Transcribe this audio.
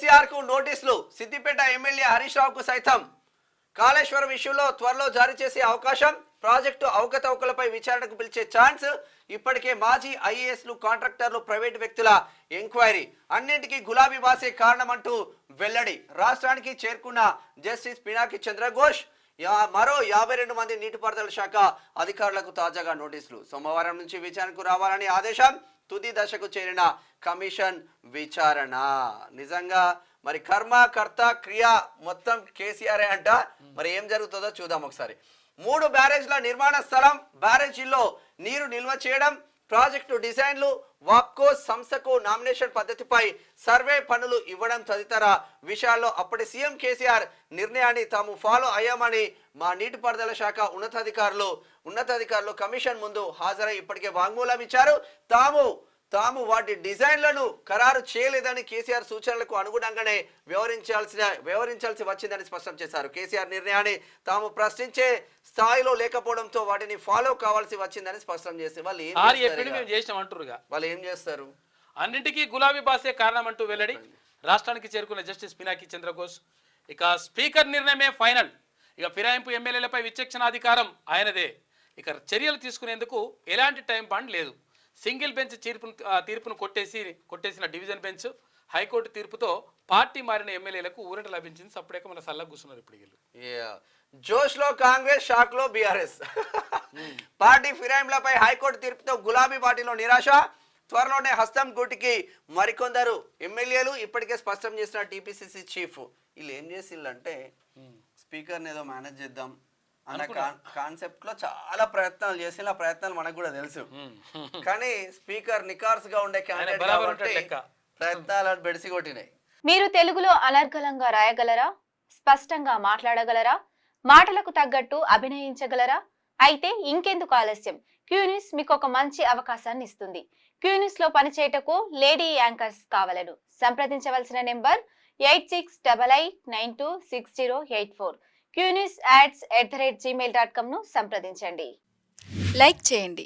కేసీఆర్ కు నోటీసులు. సిద్దిపేట ఎమ్మెల్యే హరీష్ రావుకు సైతం. కాళేశ్వరం ఇష్యూలో త్వరలో జారీ చేసే అవకాశం. ప్రాజెక్టు అవకతవకలపై విచారణకు పిలిచే ఛాన్స్. ఇప్పటికే మాజీ ఐఏఎస్లు, కాంట్రాక్టర్లు, ప్రైవేటు వ్యక్తుల ఎంక్వైరీ. అన్నింటికీ గులాబీ బాసే కారణమంటూ వెల్లడి. రాష్ట్రానికి చేరుకున్న జస్టిస్ పినాకి చంద్రఘోష్. మరో 52 మంది నీటిపారుదల శాఖ అధికారులకు తాజాగా నోటీసులు. సోమవారం నుంచి విచారణకు రావాలని ఆదేశం. తుది దశకు చేరిన కమిషన్ విచారణ. నిజంగా మరి కర్మ కర్త క్రియ మొత్తం కేసీఆర్ అంట. మరి ఏం జరుగుతుందో చూద్దాం ఒకసారి. 3 బ్యారేజ్ల నిర్మాణ స్థలం, బ్యారేజీల్లో నీరు నిల్వ చేయడం, ప్రాజెక్టు డిజైన్లు, వాప్కో సంస్థకు నామినేషన్ పద్ధతిపై సర్వే పనులు ఇవ్వడం తదితర విషయాల్లో అప్పటి సీఎం కేసీఆర్ నిర్ణయాన్ని తాము ఫాలో అయ్యామని మా నీటిపారుదల శాఖ ఉన్నతాధికారులు కమిషన్ ముందు హాజరై ఇప్పటికే వాంగ్మూలం ఇచ్చారు. తాము వాటి డిజైన్లను ఖరారు చేయలేదని, కేసీఆర్ సూచనలకు అనుగుణంగానే వ్యవహరించాల్సి వచ్చిందని స్పష్టం చేశారు. కేసీఆర్ నిర్ణయాన్ని తాము ప్రశ్నించే స్థాయిలో లేకపోవడంతో వాటిని ఫాలో కావాల్సి వచ్చిందని స్పష్టం చేసి వాళ్ళు ఏం చేస్తారు? అన్నింటికీ గులాబీ బాసే కారణం అంటూ వెల్లడి. రాష్ట్రానికి చేరుకున్న జస్టిస్ పినాకి చంద్రఘోష్. ఇక స్పీకర్ నిర్ణయమే ఫైనల్. ఇక ఫిరాయింపు ఎమ్మెల్యేలపై విచక్షణ అధికారం ఆయనదే. ఇక చర్యలు తీసుకునేందుకు ఎలాంటి టైం బాండ్ లేదు. సింగిల్ బెంచ్ తీర్పును కొట్టేసిన డివిజన్ బెంచ్. హైకోర్టు తీర్పుతో పార్టీ మారిన ఎమ్మెల్యేలకు ఊరట లభించింది. సప్పుడేక మన సల్లా కూర్చున్నారు ఇప్పుడు వీళ్ళు. జోష్ లో కాంగ్రెస్, షాక్ లో బీఆర్ఎస్. పార్టీ ఫిరాయింపులపై హైకోర్టు తీర్పుతో గులాబీ పార్టీలో నిరాశ. త్వరలోనే హస్తం గూటికి మరికొందరు ఎమ్మెల్యేలు. ఇప్పటికే స్పష్టం చేసిన టీపీసీసీ చీఫ్. వీళ్ళు ఏం చేసిల్లంటే స్పీకర్ని ఏదో మేనేజ్ చేద్దాం అన్న కాన్సెప్ట్ లో చాలా ప్రయత్నాలు చేసిన ప్రయత్నాలు మనకు కూడా తెలుసు. కానీ స్పీకర్ నికార్స్ గా ఉండే క్యాండిడేట్ ప్రయత్నాలను బెడిసి కొట్టినాయి. మీరు తెలుగులో అనర్గళంగా రాయగలరా? స్పష్టంగా మాట్లాడగలరా? మాటలకు తగ్గట్టు అభినయించగలరా? అయితే ఇంకెందుకు ఆలస్యం? క్యూన్యూస్ మీకు ఒక మంచి అవకాశాన్ని ఇస్తుంది. క్యూన్యూస్ లో పనిచేయటకు లేడీ యాంకర్స్ కావాలను సంప్రదించవలసిన నెంబర్ 8688926084. qnewsads@gmail.com ను సంప్రదించండి. లైక్ చేయండి.